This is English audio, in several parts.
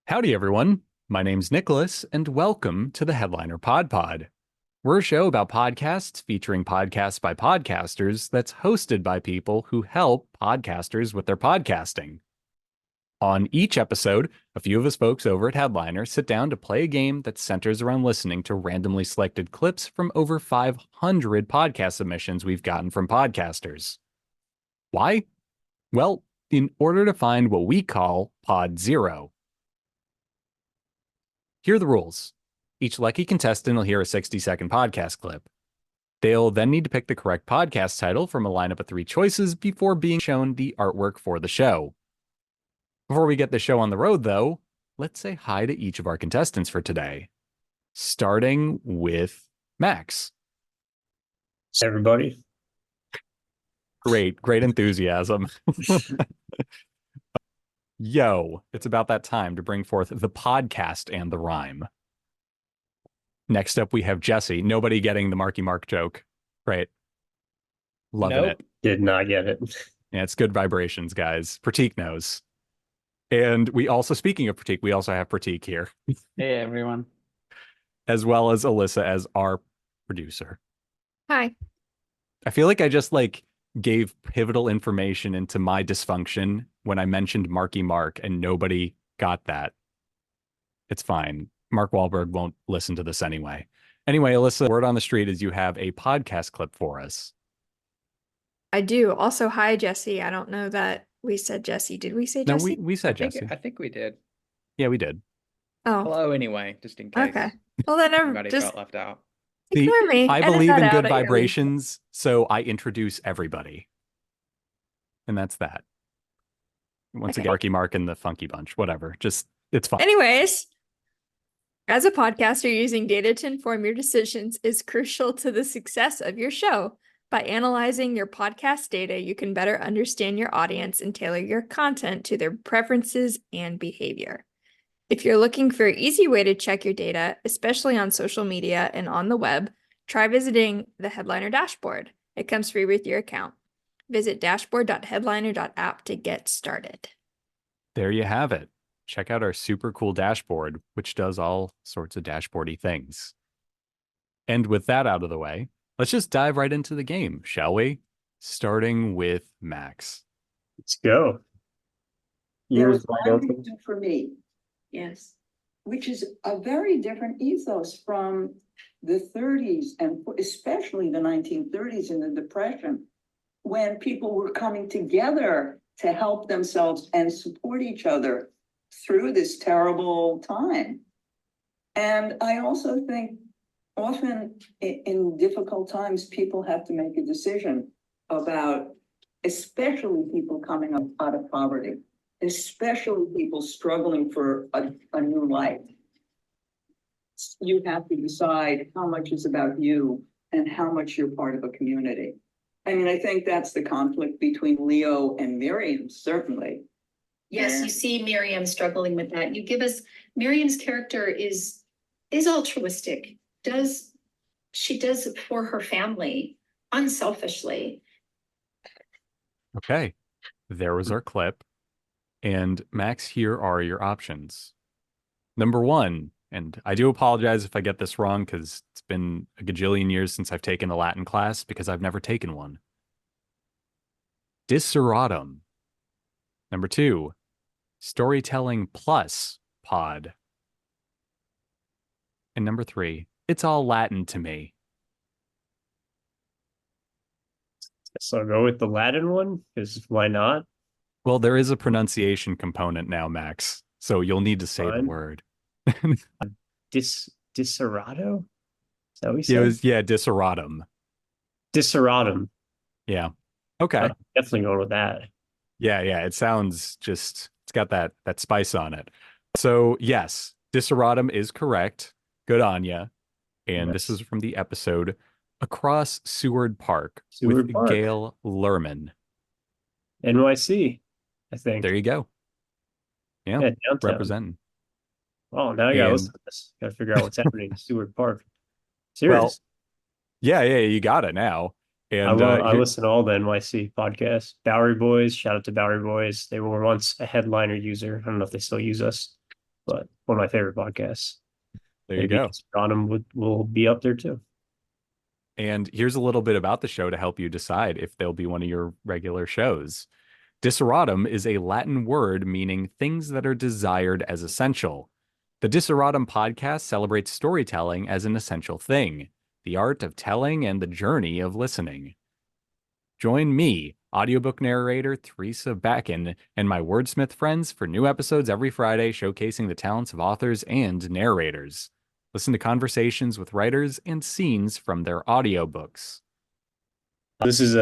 Howdy, everyone. My name's Nicholas, and welcome to the Headliner PodPod. We're a show about podcasts featuring podcasts by podcasters that's hosted by people who help podcasters with their podcasting. On each episode, a few of us folks over at Headliner sit down to play a game that centers around listening to randomly selected clips from over 500 podcast submissions we've gotten from podcasters. Why? Well, in order to find what we call Pod Zero. Here are the rules. Each lucky contestant will hear a 60-second podcast clip. They'll then need to pick the correct podcast title from a lineup of 3 choices before being shown the artwork for the show. Before we get the show on the road, though, let's say hi to each of our contestants for today. Starting with Max. Hey, everybody. Great enthusiasm. Yo, it's about that time to bring forth the podcast and the rhyme. Next up, we have Jesse. Nobody getting the Marky Mark joke. Right. Loving it. Did not get it. Yeah, it's good vibrations, guys. Pratik knows. And we also, speaking of Pratik, we also have Pratik here. Hey, everyone. As well as Alyssa as our producer. Hi. I feel like I just gave pivotal information into my dysfunction when I mentioned Marky Mark and nobody got that. It's fine. Mark Wahlberg won't listen to this anyway. Anyway, Alyssa, word on the street is you have a podcast clip for us. I do. Also, hi, Jesse. I don't know that we said Jesse. Did we say Jesse? No, we said Jesse. I think we did. Yeah, we did. Oh, Hello, anyway, just in case. okay. Well, then Everybody just felt left out. ignore me. I Edit believe that in out good at your vibrations, so I introduce everybody. And that's that. Once Okay. again, Marky Mark and the Funky Bunch, whatever. Just, it's fun. Anyways, as a podcaster, using data to inform your decisions is crucial to the success of your show. By analyzing your podcast data, you can better understand your audience and tailor your content to their preferences and behavior. If you're looking for an easy way to check your data, especially on social media and on the web, try visiting the Headliner dashboard. It comes free with your account. Visit dashboard.headliner.app to get started. There you have it. Check out our super cool dashboard, which does all sorts of dashboardy things. And with that out of the way, let's just dive right into the game, shall we? Starting with Max. Let's go. There Ears is wide one open. reason for me, yes, which is a very different ethos from the 30s and especially the 1930s and the Depression, when people were coming together to help themselves and support each other through this terrible time. And I also think often in difficult times, people have to make a decision about, especially people coming up out of poverty, especially people struggling for a new life. You have to decide how much is about you and how much you're part of a community. I mean, I think that's the conflict between Leo and Miriam, certainly. Yes, Yeah. you see Miriam struggling with that. You give us, Miriam's character is altruistic. She does it for her family, unselfishly. Okay, there was our clip. And Max, here are your options. Number 1, and I do apologize if I get this wrong because it's been a gajillion years since I've taken a Latin class because I've never taken one. Diseratum. Number 2, storytelling plus pod. And number 3, it's all Latin to me. So I'll go with the Latin one, because why not? Well, there is a pronunciation component now, Max, so you'll need to say the Fine. word. Diserato? Is that what we It said? was, diseratum. Diseratum. Yeah. Okay. Definitely going with that. Yeah, it sounds it's got that spice on it. So yes, diseratum is correct. Good on ya. And this Yes. is from the episode Across Seward Park Seward with Park. Gail Lerman. NYC, I think. There you go. Yeah, Yeah, downtown. representing. Oh, now I gotta And- listen to this. Gotta figure out what's happening in Seward Park. Serious. Well, yeah, you got it now. And I listen to all the NYC podcasts. Bowery Boys, shout out to Bowery Boys. They were once a Headliner user. I don't know if they still use us. but one of my favorite podcasts. There you Maybe go. Disrodom will be up there too. And here's a little bit about the show to help you decide if they'll be one of your regular shows. Diseratum is a Latin word meaning things that are desired as essential. The Diseratum podcast celebrates storytelling as an essential thing, the art of telling and the journey of listening. Join me, audiobook narrator Teresa Backen, and my wordsmith friends for new episodes every Friday showcasing the talents of authors and narrators. Listen to conversations with writers and scenes from their audiobooks. This is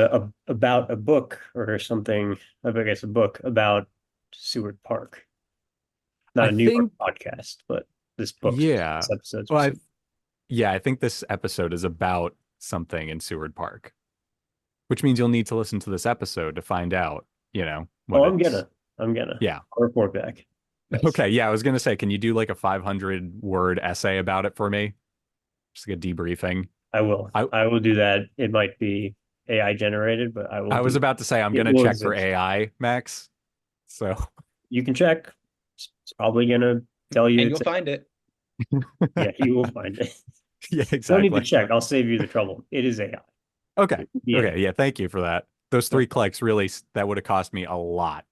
about a book or something. I guess a book about Seward Park. Not a New York podcast, but this book. Yeah. This episode. Well, I think this episode is about something in Seward Park, which means you'll need to listen to this episode to find out, I'm gonna. Yeah. I'll report back. Yes. Okay. Yeah. I was going to say, can you do like a 500-word essay about it for me? Just like a debriefing. I will. I will do that. It might be AI generated, but I will. I was about to say, I'm going to check for AI, Max. So you can check. It's probably going to tell you. And you'll find it. Yeah, you will find it. Yeah, exactly. Don't need to check. I'll save you the trouble. It is AI. Okay. Yeah. Okay. Yeah. Thank you for that. Those 3 clicks really, that would have cost me a lot.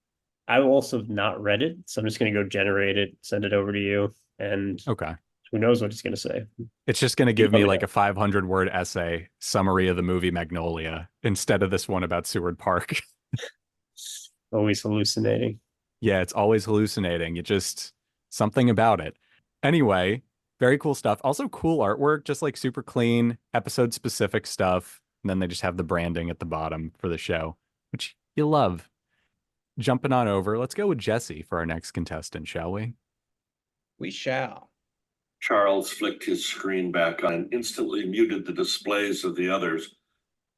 I will also not read it, so I'm just going to go generate it, send it over to you, and okay. Who knows what he's going to say? It's just going to give me like a 500-word essay summary of the movie Magnolia instead of this one about Seward Park. Always hallucinating. Yeah, it's always hallucinating. It just something about it. Anyway, very cool stuff. Also cool artwork, just like super clean, episode specific stuff. And then they just have the branding at the bottom for the show, which you love. Jumping on over, let's go with Jesse for our next contestant, shall we? We shall. Charles flicked his screen back on and instantly muted the displays of the others,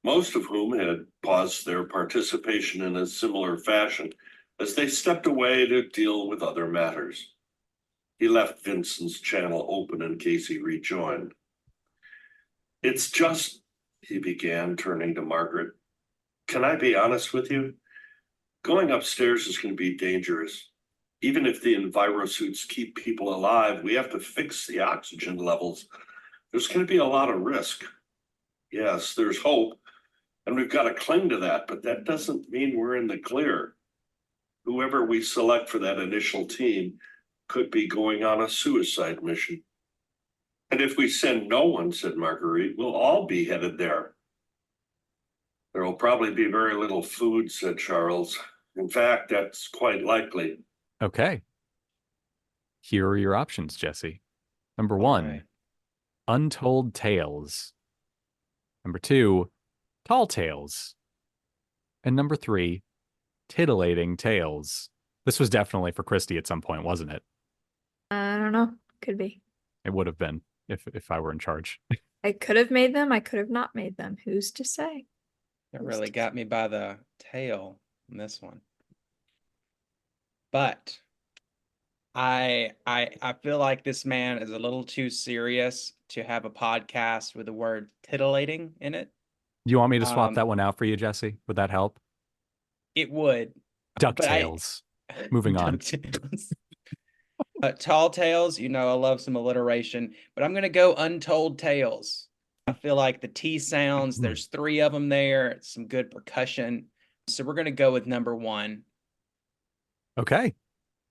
most of whom had paused their participation in a similar fashion as they stepped away to deal with other matters. He left Vincent's channel open in case he rejoined. It's just, he began, turning to Margaret. Can I be honest with you? Going upstairs is going to be dangerous. Even if the envirosuits keep people alive, we have to fix the oxygen levels. There's going to be a lot of risk. Yes, there's hope, and we've got to cling to that, but that doesn't mean we're in the clear. Whoever we select for that initial team could be going on a suicide mission. And if we send no one, said Marguerite, we'll all be headed there. There will probably be very little food, said Charles. In fact, that's quite likely. Okay. Here are your options, Jesse. Number 1, Untold Tales. Number 2, Tall Tales. And number 3, Titillating Tales. This was definitely for Christy at some point, wasn't it? I don't know. Could be. It would have been if I were in charge. I could have made them. I could have not made them. Who's to say? It really got me by the tail on this one. But I feel like this man is a little too serious to have a podcast with the word titillating in it. Do you want me to swap that one out for you, Jesse? Would that help? It would. DuckTales. Moving on. Tall Tales, I love some alliteration, but I'm going to go Untold Tales. I feel like the T sounds, there's 3 of them there, some good percussion. So we're going to go with number 1. Okay.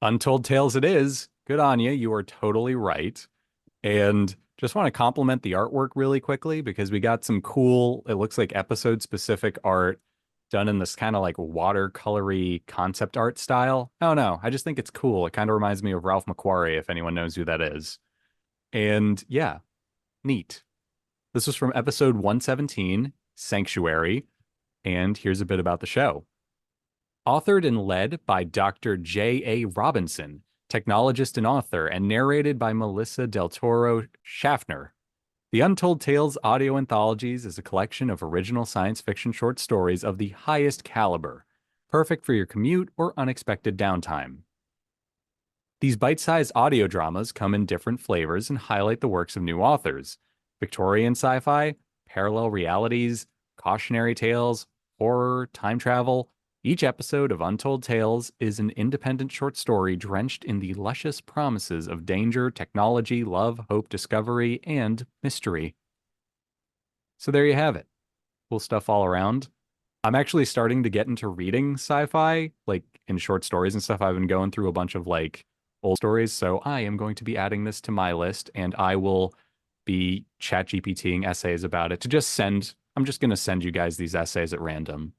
Untold Tales it is. Good on you. You are totally right. And just want to compliment the artwork really quickly because we got some cool, it looks like episode specific art done in this kind of like watercolory concept art style. I don't know. I just think it's cool. It kind of reminds me of Ralph McQuarrie, if anyone knows who that is. And yeah, neat. This was from episode 117, Sanctuary. And here's a bit about the show. Authored and led by Dr. J.A. Robinson, technologist and author, and narrated by Melissa Del Toro Schaffner. The Untold Tales audio anthologies is a collection of original science fiction short stories of the highest caliber, perfect for your commute or unexpected downtime. These bite-sized audio dramas come in different flavors and highlight the works of new authors: Victorian sci-fi, parallel realities, cautionary tales, horror, time travel, Each episode of Untold Tales is an independent short story drenched in the luscious promises of danger, technology, love, hope, discovery, and mystery. So there you have it. Cool stuff all around. I'm actually starting to get into reading sci-fi, like in short stories and stuff. I've been going through a bunch of like old stories, so I am going to be adding this to my list, and I will be chat GPTing essays about it to just send. I'm just going to send you guys these essays at random.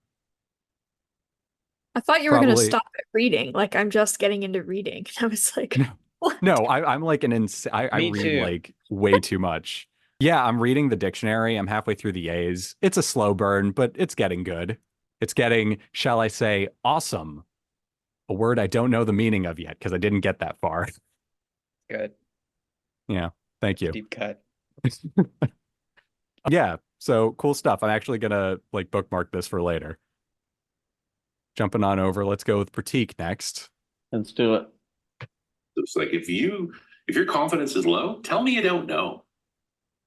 I thought you were going to Probably stop at reading. Like, I'm just getting into reading. I was like, what? no. I'm like I Me read too. like way too much. Yeah, I'm reading the dictionary. I'm halfway through the A's. It's a slow burn, but it's getting good. It's getting, shall I say, awesome. A word I don't know the meaning of yet because I didn't get that far. Good. Yeah, thank you. Deep cut. Yeah, so cool stuff. I'm actually gonna like bookmark this for later. Jumping on over, let's go with Pratik next. Let's do it. It's like if your confidence is low, tell me you don't know.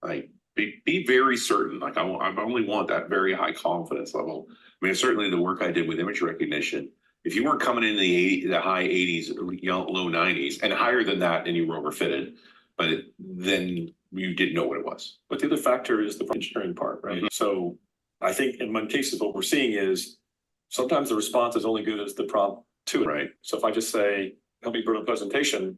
Like be very certain. Like I only want that very high confidence level. I mean, certainly the work I did with image recognition. If you weren't coming in the high 80s, low 90s, and higher than that, then you were overfitted. But then you didn't know what it was. But the other factor is the engineering part, right? Mm-hmm. So I think in many cases, what we're seeing is sometimes the response is only good as the prompt to it, right? So if I just say, help me build a presentation,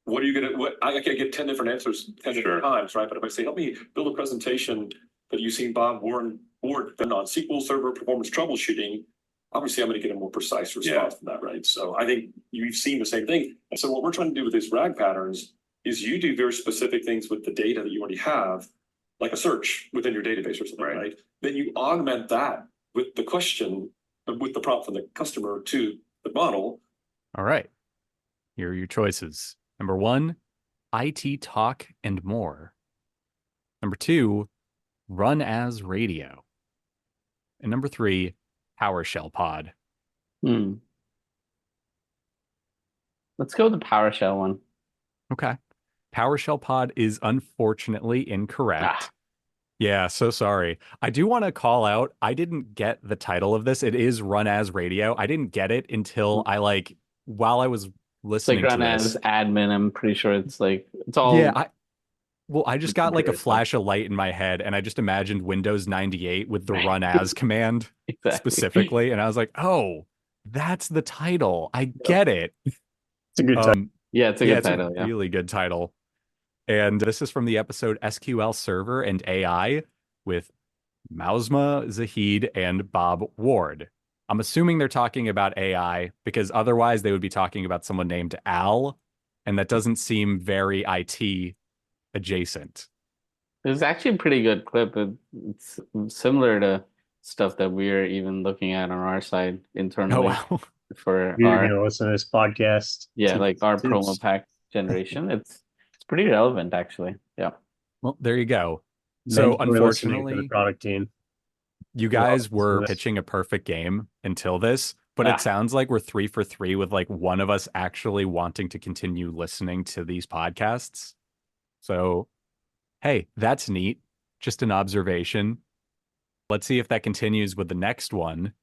what are you going to, I can get 10 different answers 10 different times, right? But if I say, help me build a presentation that you've seen Bob Warren done on SQL Server performance troubleshooting, obviously I'm going to get a more precise response from that, right? So I think you've seen the same thing. And so what we're trying to do with these RAG patterns is you do very specific things with the data that you already have, like a search within your database or something, right? Then you augment that with the question, with the prompt from the customer to the model. All right. Here are your choices. Number 1, IT talk and more. Number 2, run as radio. And number 3, PowerShell pod. Let's go with the PowerShell one. Okay. PowerShell pod is unfortunately incorrect. Yeah, so sorry. I do want to call out, I didn't get the title of this. It is Run As Radio. I didn't get it until while I was listening like to Run this. As admin, I'm pretty sure it's all. Yeah, I just got like a flash of light in my head and I just imagined Windows 98 with the Run As command specifically. And I was like, oh, that's the title. I get it. It's a good title. Yeah, it's a good title. A really good title. And this is from the episode SQL Server and AI with Mausma Zahid and Bob Ward. I'm assuming they're talking about AI because otherwise they would be talking about someone named Al, and that doesn't seem very IT adjacent. It's actually a pretty good clip. It's similar to stuff that we're even looking at on our side internally. Oh, wow. For you're going to listen to this podcast. Yeah, like our promo pack generation. It's pretty relevant, actually. Yeah. Well, there you go. So unfortunately, for the product team, you guys were pitching a perfect game until this, but it sounds like we're 3 for 3 with like one of us actually wanting to continue listening to these podcasts. So, hey, that's neat. Just an observation. Let's see if that continues with the next one,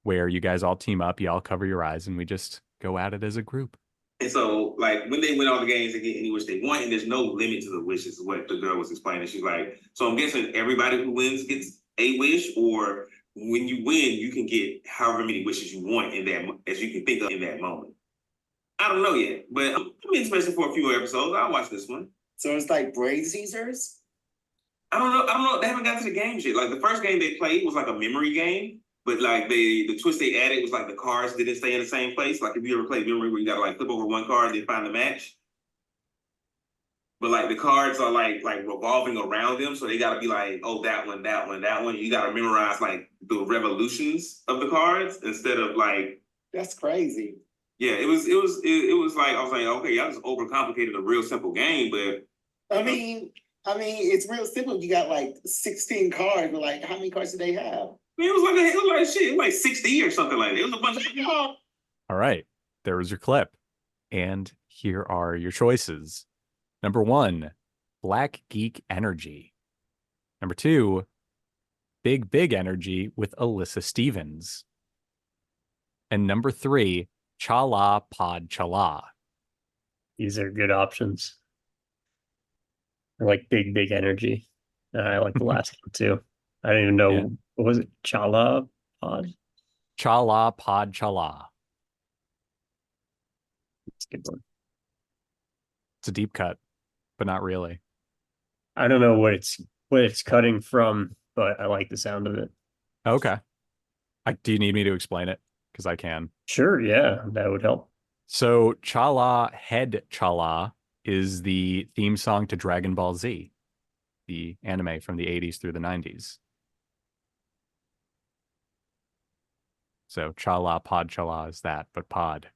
where you guys all team up, you all cover your eyes, and we just go at it as a group. And so, like, when they win all the games, they get any wish they want, and there's no limit to the wishes, is what the girl was explaining. She's like, so I'm guessing everybody who wins gets a wish, or when you win, you can get however many wishes you want in that, as you can think of in that moment. I don't know yet, but I'm interested for a few episodes. I'll watch this one. So it's like Braid Caesars? I don't know. They haven't got to the games yet. Like, the first game they played was like a memory game. But like the twist they added was like the cards didn't stay in the same place. Like if you ever played memory where you gotta like flip over one card and then find the match. But like the cards are like revolving around them, so they gotta be like, oh, that one. You gotta memorize like the revolutions of the cards instead of like. That's crazy. Yeah, it was like I was like, okay, y'all just overcomplicated a real simple game, but I mean, it's real simple. You got like 16 cards, but like how many cards do they have? It was like 60 or something like that. It was a bunch of. All right, there was your clip, and here are your choices. Number 1, Black Geek Energy. Number 2, Big Energy with Alyssa Stevens. And number 3, Chala Pod Chala. These are good options. I like big energy. I like the last one too. I don't even know. Yeah. What was it? Chala Pod? Chala Pod Chala. It's a good one. It's a deep cut, but not really. I don't know what it's cutting from, but I like the sound of it. Okay. Do you need me to explain it? Because I can. Sure, yeah, that would help. So Chala Head Chala is the theme song to Dragon Ball Z, the anime from the 80s through the 90s. So Chala Pod Chala is that, but pod.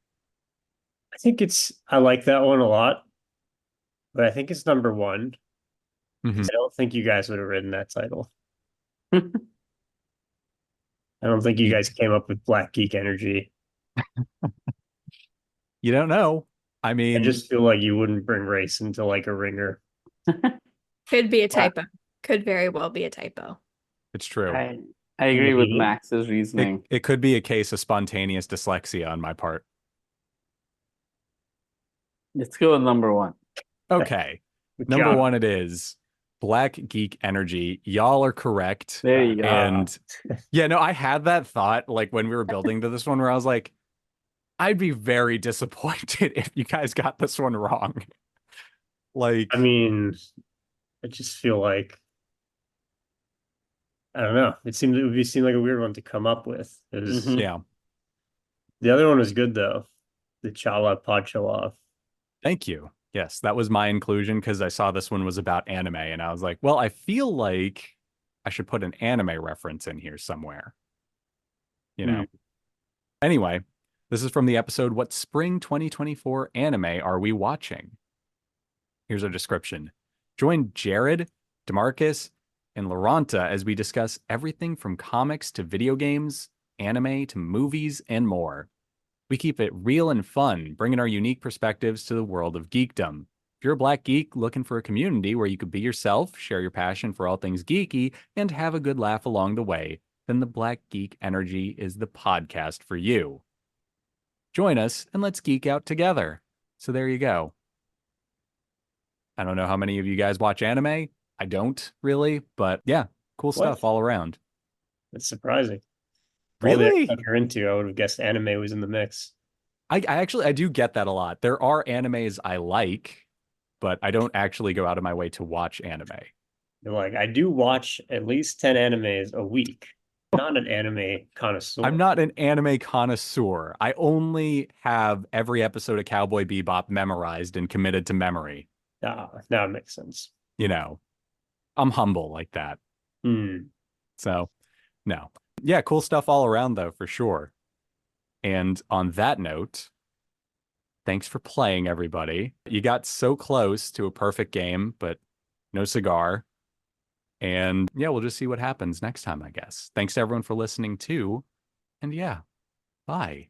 I like that one a lot, but I think it's number 1. Mhm. I don't think you guys would have written that title. I don't think you guys came up with Black Geek Energy. You don't know. I mean, I just feel like you wouldn't bring race into like a ringer. Could be a typo. Could very well be a typo. it's true. I agree with Max's reasoning. It could be a case of spontaneous dyslexia on my part. Let's go with number 1. Okay. Number 1 it is. Black Geek Energy. Y'all are correct. There you go. And yeah, no, I had that thought like when we were building to this one where I was like, I'd be very disappointed if you guys got this one wrong. Like, I mean, I just feel like I don't know. It would seem like a weird one to come up with. yeah. The other one was good though. The Chala Pod Chala. Thank you. Yes, that was my inclusion because I saw this one was about anime and I was like, well, I feel like I should put an anime reference in here somewhere. You know? Anyway, this is from the episode, What Spring 2024 Anime Are We Watching? Here's our description. Join Jared, DeMarcus, and Laurenta as we discuss everything from comics to video games, anime to movies, and more. We keep it real and fun, bringing our unique perspectives to the world of geekdom. If you're a Black geek looking for a community where you could be yourself, share your passion for all things geeky, and have a good laugh along the way, then the Black Geek Energy is the podcast for you. Join us and let's geek out together. So there you go. I don't know how many of you guys watch anime. I don't really, but yeah, cool stuff all around. It's surprising. Really? If you're into, I would have guessed anime was in the mix. I do get that a lot. There are animes I like, but I don't actually go out of my way to watch anime. Like, I do watch at least 10 animes a week. Not an anime connoisseur. I'm not an anime connoisseur. I only have every episode of Cowboy Bebop memorized and committed to memory. Now it makes sense. You know, I'm humble like that. So, no. Yeah, cool stuff all around, though, for sure. And on that note, thanks for playing, everybody. You got so close to a perfect game, but no cigar. And yeah, we'll just see what happens next time, I guess. Thanks to everyone for listening, too. And yeah, bye.